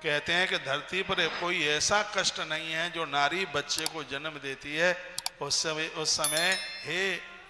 कहते हैं कि धरती पर कोई ऐसा कष्ट नहीं है जो नारी बच्चे को जन्म देती है उस समय हे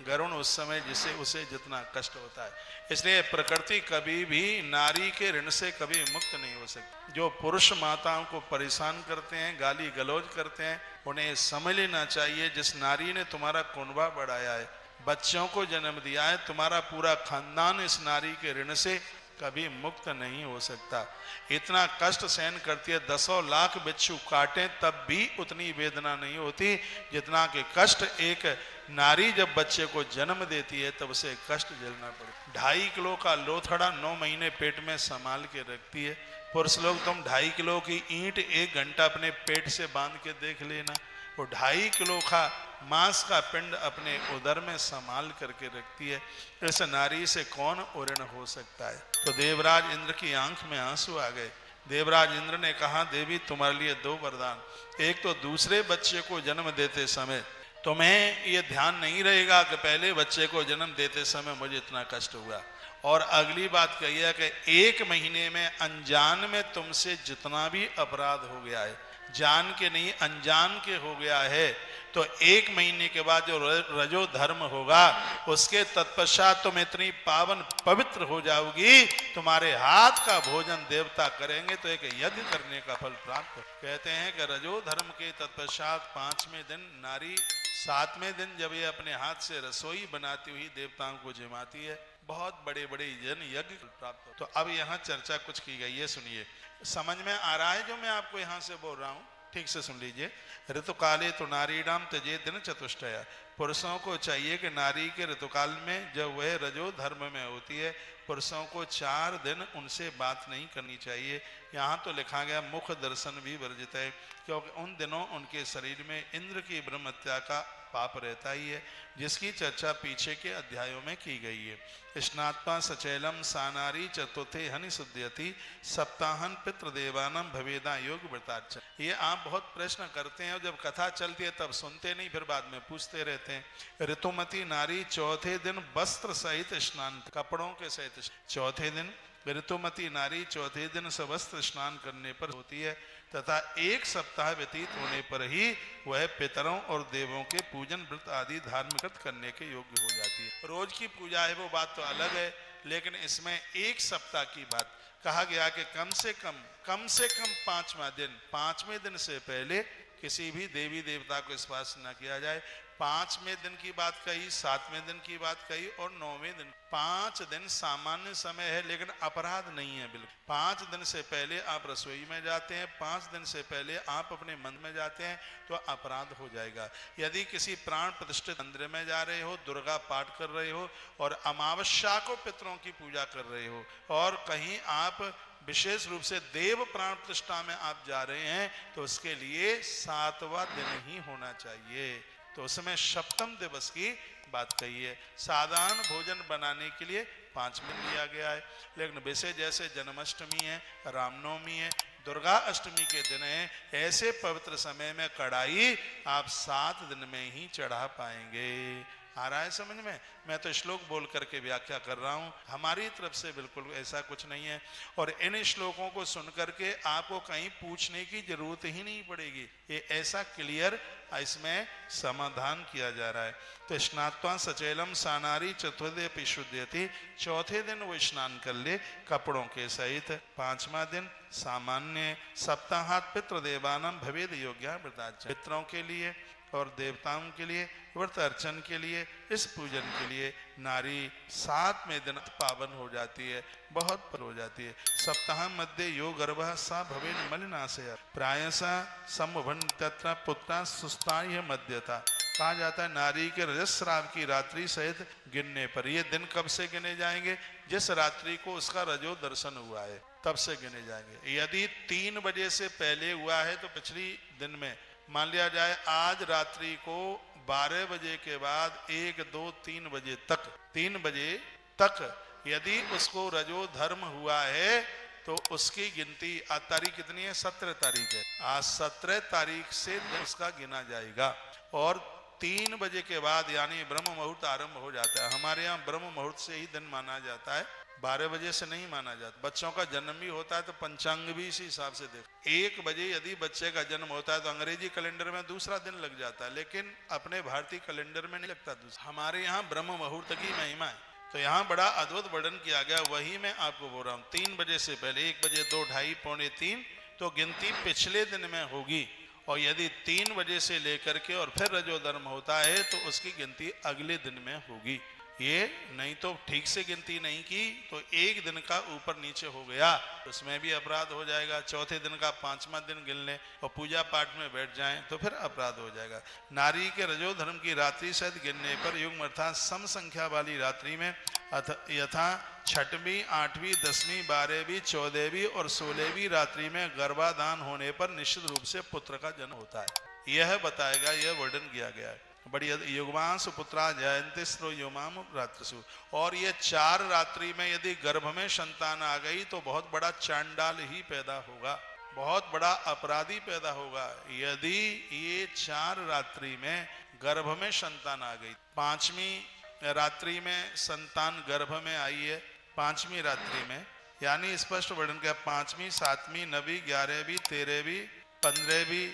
गरुण, उस समय जिसे उसे जितना कष्ट होता है। इसलिए प्रकृति कभी भी नारी के ऋण से कभी मुक्त नहीं हो सकती। जो पुरुष माताओं को परेशान करते हैं, गाली गलौज करते हैं, उन्हें समझ लेना चाहिए जिस नारी ने तुम्हारा कुनबा बढ़ाया है, बच्चों को जन्म दिया है, तुम्हारा पूरा खानदान इस नारी के ऋण से कभी मुक्त नहीं हो सकता। इतना कष्ट सहन करती है, 10 लाख बिच्छू काटे तब भी उतनी वेदना नहीं होती जितना कि कष्ट एक नारी जब बच्चे को जन्म देती है तब उसे कष्ट झेलना पड़ता। 2.5 किलो का लोथड़ा 9 महीने पेट में संभाल के रखती है। पुरुष लोग, तुम 2.5 किलो की ईंट 1 घंटा अपने पेट से बांध के देख लेना, वो 2.5 किलो का मांस का पिंड अपने उदर में संभाल करके रखती है। इस नारी से कौन ऋण हो सकता है। तो देवराज इंद्र की आंख में आंसू आ गए। देवराज इंद्र ने कहा, देवी तुम्हारे लिए 2 वरदान। एक तो दूसरे बच्चे को जन्म देते समय तुम्हें ये ध्यान नहीं रहेगा कि पहले बच्चे को जन्म देते समय मुझे इतना कष्ट हुआ, और अगली बात कही है कि 1 महीने में अनजान में तुमसे जितना भी अपराध हो गया है, जान के नहीं अनजान के हो गया है, तो 1 महीने के बाद जो रजो धर्म होगा उसके तत्पश्चात तुम इतनी पावन पवित्र हो जाओगी, तुम्हारे हाथ का भोजन देवता करेंगे तो एक यज्ञ करने का फल प्राप्त। कहते हैं कि रजो धर्म के तत्पश्चात 5वें दिन नारी 7वें दिन जब ये अपने हाथ से रसोई बनाती हुई देवताओं को जिमाती है, बहुत बड़े बड़े जन यज्ञ प्राप्त हो। तो अब यहाँ चर्चा कुछ की गई है, सुनिए। समझ में आ रहा है जो मैं आपको यहाँ से बोल रहा हूँ? ठीक से सुन लीजिए। ऋतुकाले तो नारीणाम तजे दिन चतुष्टया। पुरुषों को चाहिए कि नारी के ऋतुकाल में जब वह रजो धर्म में होती है, पुरुषों को 4 दिन उनसे बात नहीं करनी चाहिए। यहाँ तो लिखा गया मुख दर्शन भी वर्जित है, क्योंकि उन दिनों उनके शरीर में इंद्र की ब्रह्महत्या का पाप रहता ही है, जिसकी चर्चा पीछे के अध्यायों में की गई है। स्नात्मा सचैलम सानारी चतुर्थे हनि शुद्धयति सप्ताहन पितृदेवानम भवेदा योग व्रताच। ये आप बहुत प्रश्न करते हैं और जब कथा चलती है तब सुनते नहीं, फिर बाद में पूछते रहते हैं। ऋतुमती नारी 4थे दिन वस्त्र सहित स्नान, कपड़ों के सहित। 4थे दिन ऋतुमती नारी 4थे दिन सवस्त्र स्नान करने पर होती है, तथा 1 सप्ताह व्यतीत होने पर ही वह पितरों और देवों के पूजन व्रत आदि धार्मिक करने के योग्य हो जाती है। रोज की पूजा है वो बात तो अलग है, लेकिन इसमें 1 सप्ताह की बात कहा गया कि कम से कम 5वां दिन, 5वें दिन से पहले किसी भी देवी देवता को स्पर्श न किया जाए। 5वें दिन की बात कही, 7वें दिन की बात कही और 9वें दिन। 5 दिन सामान्य समय है, लेकिन अपराध नहीं है बिल्कुल। 5 दिन से पहले आप रसोई में जाते हैं, 5 दिन से पहले आप अपने मंदिर में जाते हैं तो अपराध हो जाएगा। यदि किसी प्राण प्रतिष्ठित मंदिर में जा रहे हो, दुर्गा पाठ कर रहे हो और अमावस्या को पितरों की पूजा कर रहे हो, और कहीं आप विशेष रूप से देव प्राण प्रतिष्ठा में आप जा रहे हैं, तो उसके लिए 7वां दिन ही होना चाहिए। तो उसमें सप्तम दिवस की बात कही है। साधारण भोजन बनाने के लिए 5 दिन लिया गया है, लेकिन वैसे जैसे जन्माष्टमी है, रामनवमी है, दुर्गा अष्टमी के दिन है, ऐसे पवित्र समय में कढ़ाई आप 7 दिन में ही चढ़ा पाएंगे। आ रहा है समझ में? मैं तो श्लोक बोल करके व्याख्या कर रहा हूँ, हमारी तरफ से बिल्कुल ऐसा कुछ नहीं है। और इन श्लोकों को सुन करके आपको कहीं पूछने की जरूरत ही नहीं पड़ेगी, ये ऐसा क्लियर इसमें समाधान किया जा रहा है। तो स्नात्वा सचैलम सानारी चतुर्थे पिशुद्धयति, 4थे दिन वो स्नान कर ले कपड़ों के सहित। 5वां दिन सामान्य। सप्ताहात पितृदेवानम भवेद योग्या व्रताच, पितरों के लिए और देवताओं के लिए व्रत अर्चन के लिए, इस पूजन के लिए नारी 7वें दिन पावन हो जाती है, बहुत पर हो जाती है। सप्ताह मध्य यो गर्भ सा भवेन मलिनाशय प्रायसा समभन तत्र पुत्रा सुस्ताय मध्यता। कहा जाता है नारी के रजस्राव की रात्रि सहित गिनने पर, ये दिन कब से गिने जाएंगे? जिस रात्रि को उसका रजो दर्शन हुआ है तब से गिने जाएंगे। यदि 3 बजे से पहले हुआ है तो पिछली दिन में मान लिया जाए आज रात्रि को 12 बजे के बाद 1, 2, 3 बजे तक, 3 बजे तक यदि उसको रजो धर्म हुआ है तो उसकी गिनती, आज तारीख कितनी है? 17 तारीख है। आज 17 तारीख से उसका गिना जाएगा। और 3 बजे के बाद यानी ब्रह्म मुहूर्त आरंभ हो जाता है। हमारे यहाँ ब्रह्म मुहूर्त से ही दिन माना जाता है। 12 बजे से नहीं माना जाता। बच्चों का जन्म भी होता है तो पंचांग भी इसी हिसाब से देख। 1 बजे यदि बच्चे का जन्म होता है तो अंग्रेजी कैलेंडर में दूसरा दिन लग जाता है, लेकिन अपने भारतीय कैलेंडर में नहीं लगता दूसरा। हमारे यहाँ ब्रह्म मुहूर्त की महिमा है, तो यहाँ बड़ा अद्भुत वर्णन किया गया। वही मैं आपको बोल रहा हूँ, 3 बजे से पहले 1 बजे, 2, ढाई, पौने 3 तो गिनती पिछले दिन में होगी, और यदि 3 बजे से लेकर के और फिर रजोधर्म होता है तो उसकी गिनती अगले दिन में होगी। ये नहीं तो ठीक से गिनती नहीं की तो एक दिन का ऊपर नीचे हो गया, उसमें भी अपराध हो जाएगा। चौथे दिन का 5वां दिन गिन लें और पूजा पाठ में बैठ जाएं तो फिर अपराध हो जाएगा। नारी के रजोधर्म की रात्रि सहित गिनने पर युग्म अर्थात सम संख्या वाली रात्रि में यथा 6वीं, 8वीं, 10वीं, 12वीं, 14वीं और 16वीं रात्रि में गर्भाधान होने पर निश्चित रूप से पुत्र का जन्म होता है। यह बताएगा, यह वर्णन किया गया है। बड़ी युगमांस पुत्रा जयंती स्रो युमाम रात्रसु। और ये 4 रात्रि में यदि गर्भ में संतान आ गई तो बहुत बड़ा चांडाल ही पैदा होगा, बहुत बड़ा अपराधी पैदा होगा। यदि ये 4 रात्रि में गर्भ में संतान आ गई, 5वीं रात्रि में संतान गर्भ में आई है, 5वीं रात्रि में, यानी स्पष्ट वर्णन किया 5वीं, 7वीं, 9वीं, 11वीं, 13वीं, 15वीं,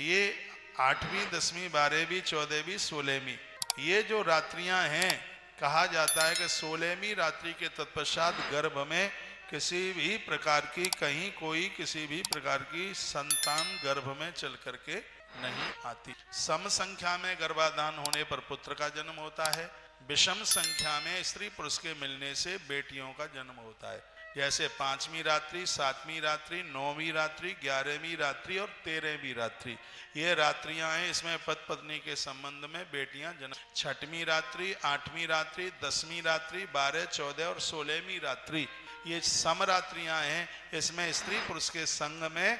ये 8वीं, 10वीं, 12वीं, 14वीं, 16वीं, ये जो रात्रियां हैं, कहा जाता है कि 16वीं रात्रि के तत्पश्चात गर्भ में किसी भी प्रकार की, कहीं कोई किसी भी प्रकार की संतान गर्भ में चल करके नहीं आती। सम संख्या में गर्भाधान होने पर पुत्र का जन्म होता है, विषम संख्या में स्त्री पुरुष के मिलने से बेटियों का जन्म होता है। जैसे 5वीं रात्रि, 7वीं रात्रि, 9वीं रात्रि, 11वीं रात्रि और 13वीं रात्रि, ये रात्रियां हैं। इसमें पति पत्नी के संबंध में बेटियां जन्म। 6वीं रात्रि, 8वीं रात्रि, 10वीं रात्रि, 12, 14 और 16वीं रात्रि, ये सम रात्रियां हैं। इसमें स्त्री पुरुष के संग में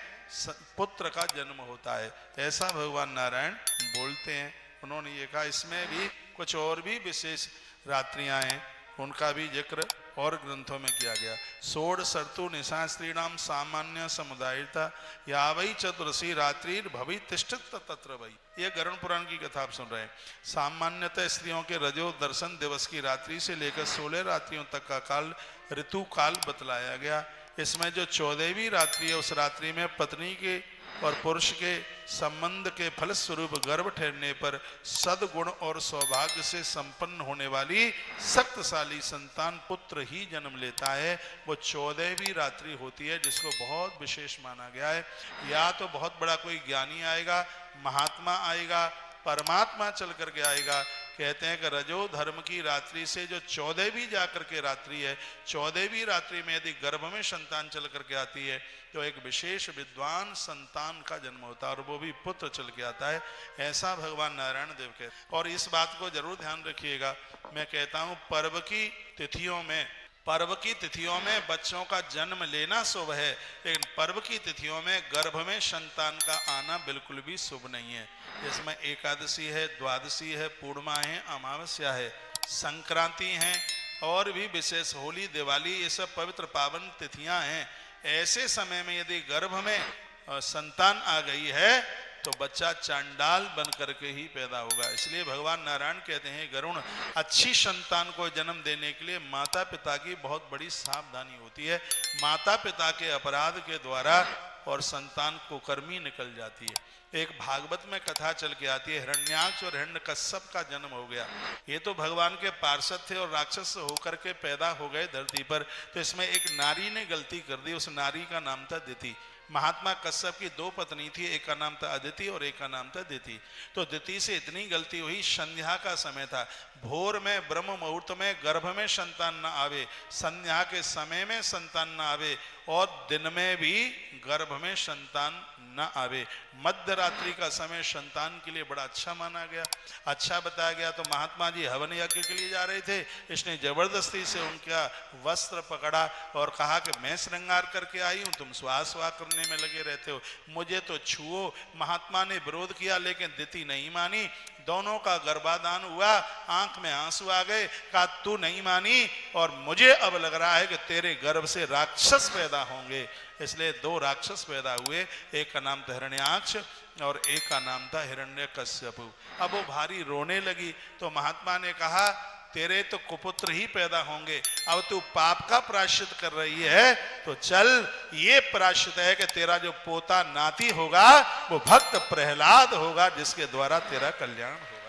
पुत्र का जन्म होता है, ऐसा भगवान नारायण बोलते हैं। उन्होंने ये कहा। इसमें भी कुछ और भी विशेष रात्रियां हैं, उनका भी जिक्र और ग्रंथों में किया गया। सोड़ सर्तु निशा स्त्रीणाम सामान्य समुदायता या वही चतुर्सी रात्रि भवि तिष्ठित तत्र वही। ये गरुड़ पुराण की कथा आप सुन रहे हैं। सामान्यतः स्त्रियों के रजो दर्शन दिवस की रात्रि से लेकर 16 रात्रियों तक का काल ऋतु काल बतलाया गया। इसमें जो 14वीं रात्रि है, उस रात्रि में पत्नी के और पुरुष के संबंध के फलस्वरूप गर्भ ठहरने पर सद्गुण और सौभाग्य से संपन्न होने वाली शक्तिशाली संतान पुत्र ही जन्म लेता है। वो 14वीं रात्रि होती है, जिसको बहुत विशेष माना गया है। या तो बहुत बड़ा कोई ज्ञानी आएगा, महात्मा आएगा, परमात्मा चल करके आएगा। कहते हैं कि रजो धर्म की रात्रि से जो 14वीं जाकर के रात्रि है, 14वीं रात्रि में यदि गर्भ में संतान चल करके आती है तो एक विशेष विद्वान संतान का जन्म होता है, और वो भी पुत्र चल के आता है। ऐसा भगवान नारायण देव कहते। और इस बात को जरूर ध्यान रखिएगा, मैं कहता हूँ पर्व की तिथियों में बच्चों का जन्म लेना शुभ है, लेकिन पर्व की तिथियों में गर्भ में संतान का आना बिल्कुल भी शुभ नहीं है। इसमें एकादशी है, द्वादशी है, पूर्णिमा है, अमावस्या है, संक्रांति है, और भी विशेष होली, दिवाली, ये सब पवित्र पावन तिथियां हैं। ऐसे समय में यदि गर्भ में संतान आ गई है तो बच्चा चांडाल बन करके ही पैदा होगा। इसलिए भगवान नारायण कहते हैं, गरुण, अच्छी संतान को जन्म देने के लिए माता पिता की बहुत बड़ी सावधानी होती है। माता पिता के अपराध के द्वारा और संतान कुकर्मी निकल जाती है। एक भागवत में कथा चल के आती है, हिरण्याक्ष और हिरण्यकश्यप का जन्म हो गया। ये तो भगवान के पार्षद थे और राक्षस होकर के पैदा हो गए धरती पर। तो इसमें एक नारी ने गलती कर दी, उस नारी का नाम था दिति। महात्मा कश्यप की 2 पत्नी थी, एक का नाम था अदिति और एक का नाम था दिति। तो दिति से इतनी गलती हुई, संध्या का समय था, भोर में ब्रह्म मुहूर्त में गर्भ में संतान न आवे, संध्या के समय में संतान न आवे, और दिन में भी गर्भ में संतान न आवे। मध्य रात्रि का समय संतान के लिए बड़ा अच्छा माना गया, अच्छा बताया गया। तो महात्मा जी हवन यज्ञ के लिए जा रहे थे, इसने जबरदस्ती से उनका वस्त्र पकड़ा और कहा कि मैं श्रृंगार करके आई हूं, तुम स्वाहा स्वाहा करने में लगे रहते हो, मुझे तो छुओ। महात्मा ने विरोध किया, लेकिन दिति नहीं मानी। दोनों का गर्भाधान हुआ, आंख में आंसू आ गए, कहा तू नहीं मानी और मुझे अब लग रहा है कि तेरे गर्भ से राक्षस पैदा होंगे। इसलिए 2 राक्षस पैदा हुए, एक का नाम था हिरण्याक्ष और एक का नाम था हिरण्यकश्यप। अब वो भारी रोने लगी, तो महात्मा ने कहा तेरे तो कुपुत्र ही पैदा होंगे, अब तू पाप का प्रायश्चित कर रही है, तो चल ये प्रायश्चित है कि तेरा जो पोता नाती होगा वो भक्त प्रहलाद होगा, जिसके द्वारा तेरा कल्याण होगा।